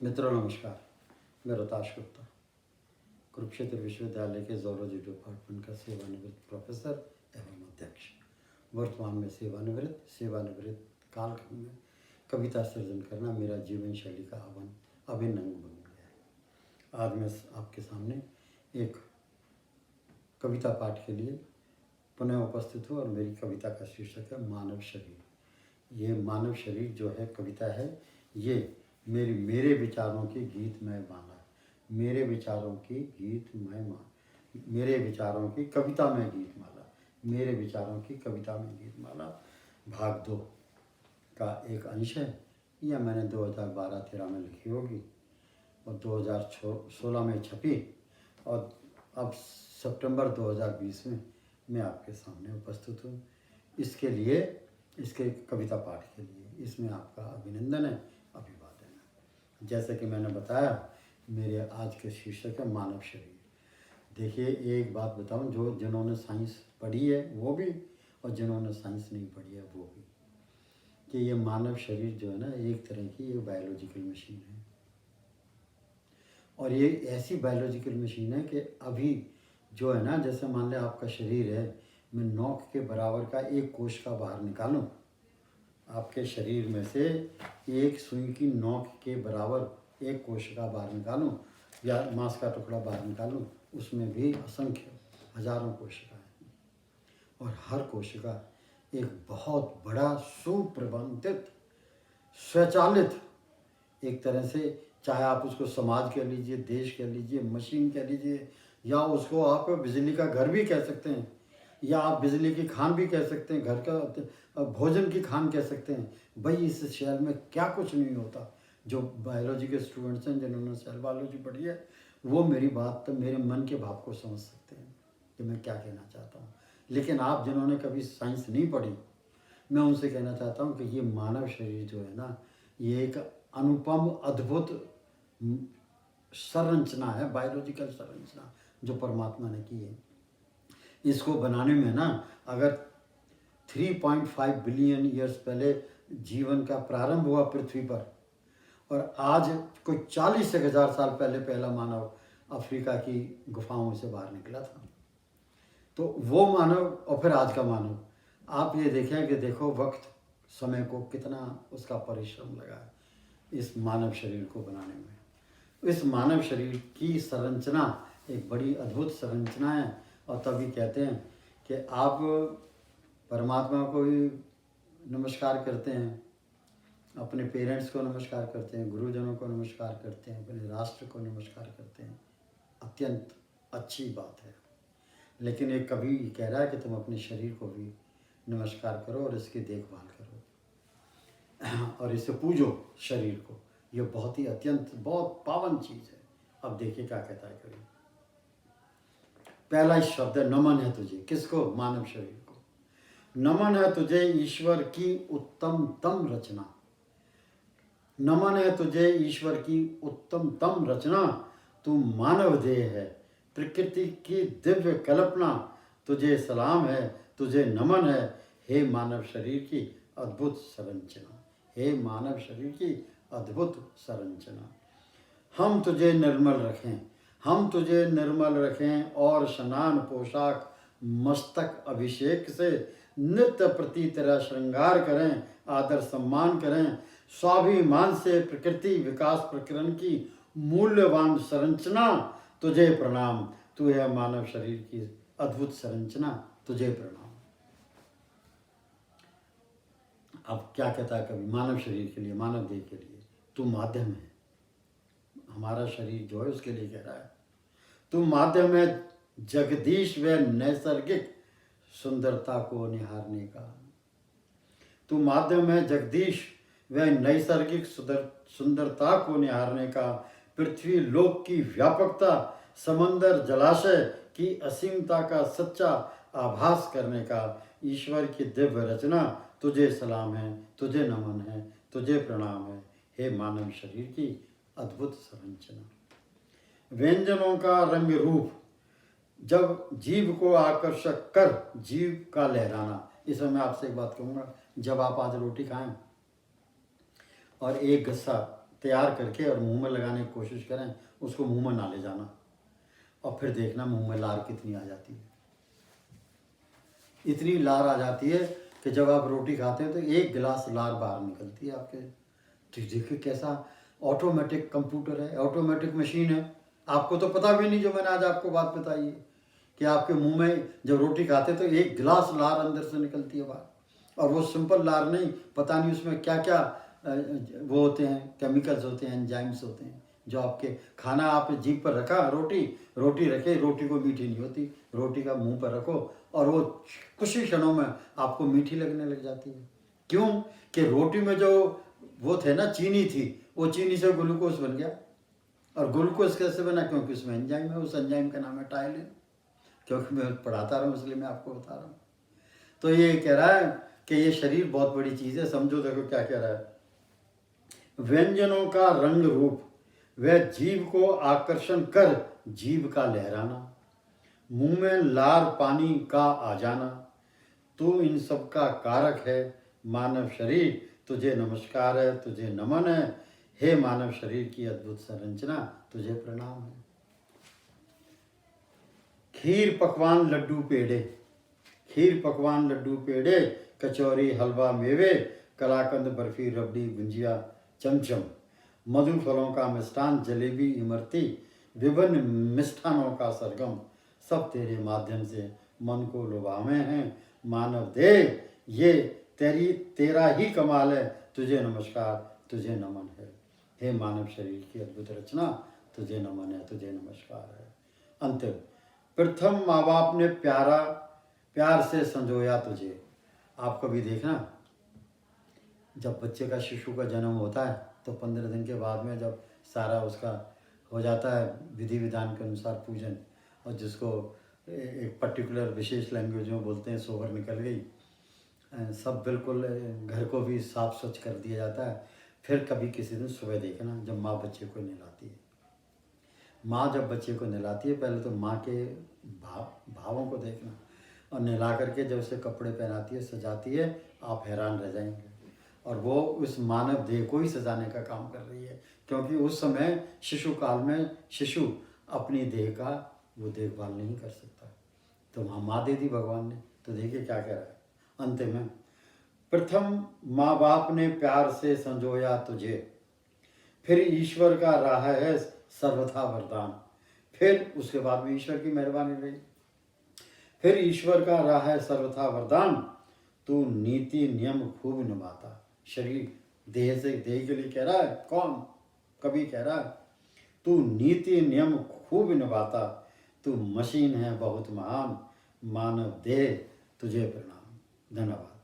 मित्रों नमस्कार। मैं रोताश गुप्ता, कुरुक्षेत्र विश्वविद्यालय के ज़ूलॉजी डिपार्टमेंट का सेवानिवृत्त प्रोफेसर एवं अध्यक्ष। वर्तमान में सेवानिवृत्त कालखंड में कविता सृजन करना मेरा जीवन शैली का अभिन्न अंग बन गया है। आज मैं आपके सामने एक कविता पाठ के लिए पुनः उपस्थित हूँ और मेरी कविता का शीर्षक है मानव शरीर। ये मानव शरीर जो है कविता है, ये मेरे विचारों की गीतमय माला, मेरे विचारों की गीतमय माला, मेरे विचारों की कविता में गीतमाला, मेरे विचारों की कविता में गीतमाला भाग 2 का एक अंश है। यह मैंने 2012-13 में लिखी होगी और 2016 में छपी और अब सितंबर 2020 में मैं आपके सामने उपस्थित हूँ। इसके कविता पाठ के लिए इसमें आपका अभिनंदन है, अभिवादन है। जैसे कि मैंने बताया, मेरे आज के शीर्षक है मानव शरीर। देखिए, एक बात बताऊं, जिन्होंने साइंस पढ़ी है वो भी और जिन्होंने साइंस नहीं पढ़ी है वो भी, कि ये मानव शरीर जो है ना, एक तरह की ये बायोलॉजिकल मशीन है। और ये ऐसी बायोलॉजिकल मशीन है कि अभी जो है ना, जैसे मान लें आपका शरीर है, मैं नोक के बराबर का एक कोश का बाहर निकालूं, आपके शरीर में से एक सुई की नोक के बराबर एक कोशिका बाहर निकालूं या मांस का टुकड़ा बाहर निकालूं, उसमें भी असंख्य हजारों कोशिकाएं हैं। और हर कोशिका एक बहुत बड़ा सुप्रबंधित स्वचालित, एक तरह से चाहे आप उसको समाज कह लीजिए, देश कह लीजिए, मशीन कह लीजिए, या उसको आप बिजली का घर भी कह सकते हैं, या आप बिजली की खान भी कह सकते हैं, घर का भोजन की खान कह सकते हैं। भाई, इस शहर में क्या कुछ नहीं होता। जो बायोलॉजी के स्टूडेंट्स हैं, जिन्होंने सेल बायोलॉजी पढ़ी है, वो मेरी बात तो मेरे मन के भाव को समझ सकते हैं कि मैं क्या कहना चाहता हूँ। लेकिन आप जिन्होंने कभी साइंस नहीं पढ़ी, मैं उनसे कहना चाहता हूँ कि ये मानव शरीर जो है ना, ये एक अनुपम अद्भुत संरचना है, बायोलॉजिकल संरचना जो परमात्मा ने की है। इसको बनाने में ना, अगर 3.5 बिलियन ईयर्स पहले जीवन का प्रारंभ हुआ पृथ्वी पर, और आज कोई 40,000 साल पहले पहला मानव अफ्रीका की गुफाओं से बाहर निकला था, तो वो मानव और फिर आज का मानव, आप ये देखें कि देखो वक्त समय को कितना उसका परिश्रम लगा है इस मानव शरीर को बनाने में। इस मानव शरीर की संरचना एक बड़ी अद्भुत संरचना है। और तभी कहते हैं कि आप परमात्मा को भी नमस्कार करते हैं, अपने पेरेंट्स को नमस्कार करते हैं, गुरुजनों को नमस्कार करते हैं, अपने राष्ट्र को नमस्कार करते हैं। अत्यंत अच्छी बात है। लेकिन एक कवि कह रहा है कि तुम अपने शरीर को भी नमस्कार करो और इसकी देखभाल करो और इसे पूजो शरीर को। यह बहुत ही अत्यंत बहुत पावन चीज़ है। अब देखिए क्या कहता है कवि। पहला शब्द है नमन है तुझे। किसको? मानव शरीर को। नमन है तुझे ईश्वर की उत्तमतम रचना। नमन है तुझे ईश्वर की उत्तमतम रचना। तू मानव देह है, प्रकृति की दिव्य कल्पना। तुझे सलाम है, तुझे नमन है, हे मानव शरीर की अद्भुत संरचना। हे मानव शरीर की अद्भुत संरचना। हम तुझे निर्मल रखें, हम तुझे निर्मल रखें और स्नान पोशाक मस्तक अभिषेक से नित्य प्रति तेरा श्रृंगार करें, आदर सम्मान करें। स्वाभिमान से प्रकृति विकास प्रकरण की मूल्यवान संरचना तुझे प्रणाम। तू है मानव शरीर की अद्भुत संरचना, तुझे प्रणाम। अब क्या कहता है कवि मानव शरीर के लिए, मानव देह के लिए? तू माध्यम है। हमारा शरीर जो है उसके लिए कह रहा है, तू माध्यम है जगदीश व नैसर्गिक सुंदरता को निहारने का। तू माध्यम है जगदीश व नैसर्गिक सुंदरता को निहारने का। पृथ्वी लोक की व्यापकता, समंदर जलाशय की असीमता का सच्चा आभास करने का। ईश्वर की दिव्य रचना, तुझे सलाम है, तुझे नमन है, तुझे प्रणाम है, हे मानव शरीर की अद्भुत संरचना। व्यंजनों का रंग रूप, जब जीव को आकर्षक कर जीव का लहराना। इसमें मैं आपसे एक बात कहूँगा, जब आप आज रोटी खाएं और एक गस्सा तैयार करके और मुंह में लगाने की कोशिश करें, उसको मुंह में ना ले जाना, और फिर देखना मुंह में लार कितनी आ जाती है। इतनी लार आ जाती है कि जब आप रोटी खाते हैं तो 1 गिलास लार बाहर निकलती है आपके। तो देखिए कैसा ऑटोमेटिक कंप्यूटर है, ऑटोमेटिक मशीन है। आपको तो पता भी नहीं, जो मैंने आज आपको बात बताई है, कि आपके मुंह में जब रोटी खाते हैं तो 1 गिलास लार अंदर से निकलती है बाहर। और वो सिंपल लार नहीं, पता नहीं उसमें क्या क्या वो होते हैं, केमिकल्स होते हैं, एंजाइम्स होते हैं, जो आपके खाना आप जीभ पर रखा, रोटी रखे, रोटी को मीठी नहीं होती, रोटी का मुंह पर रखो और वो कुछ ही क्षणों में आपको मीठी लगने लग जाती है। क्यों? कि रोटी में जो वो थे ना, चीनी थी, वो चीनी से ग्लूकोज बन गया। और ग्लूकोज कैसे बना? क्योंकि उसमें एंजाइम है, उस एंजाइम का नाम है टायलिन। क्योंकि मैं पढ़ाता रहा हूँ इसलिए मैं आपको बता रहा हूँ। तो ये कह रहा है कि ये शरीर बहुत बड़ी चीज़ है। समझो, देखो क्या कह रहा है, व्यंजनों का रंग रूप वह जीव को आकर्षण कर जीव का लहराना, मुंह में लार पानी का आ जाना, तू इन सब का कारक है मानव शरीर, तुझे नमस्कार है, तुझे नमन है, हे मानव शरीर की अद्भुत संरचना, तुझे प्रणाम है। खीर पकवान लड्डू पेड़े, खीर पकवान लड्डू पेड़े, कचौरी हलवा मेवे, कलाकंद बर्फी रबड़ी गुंजिया चमचम, मधु फलों का मिष्ठान जलेबी इमरती, विभिन्न मिष्ठानों का सरगम, सब तेरे माध्यम से मन को लुभावे हैं मानव देह, ये तेरा ही कमाल है, तुझे नमस्कार, तुझे नमन है, हे मानव शरीर की अद्भुत रचना, तुझे नमन है, तुझे नमस्कार है। अंतिम, प्रथम माँ बाप ने प्यार से संजोया तुझे। आप कभी देखना, जब बच्चे का, शिशु का जन्म होता है तो 15 दिन के बाद में जब सारा उसका हो जाता है विधि विधान के अनुसार पूजन, और जिसको एक पर्टिकुलर विशेष लैंग्वेज में बोलते हैं सोहर निकल गई, सब बिल्कुल घर को भी साफ स्वच्छ कर दिया जाता है। फिर कभी किसी दिन सुबह देखना, जब माँ बच्चे को नहलाती है, माँ जब बच्चे को नहलाती है, पहले तो माँ के भावों को देखना, और नहला करके जब उसे कपड़े पहनाती है, सजाती है, आप हैरान रह जाएंगे। और वो उस मानव देह को ही सजाने का काम कर रही है, क्योंकि उस समय शिशु काल में शिशु अपनी देह का वो देखभाल नहीं कर सकता, तो वहाँ माँ दे दी भगवान ने। तो देखिए क्या कह रहा है अंत में, प्रथम माँ बाप ने प्यार से संजोया तुझे, फिर ईश्वर का राह है सर्वथा वरदान, फिर उसके बाद में ईश्वर की मेहरबानी रही, फिर ईश्वर का राह है सर्वथा वरदान, तू नीति नियम खूब निभाता। शरीर देह से, देह के लिए कह रहा है, कौन? कभी कह रहा है, तू नीति नियम खूब निभाता, तू मशीन है बहुत महान, मानव देह तुझे प्रणाम। धन्यवाद।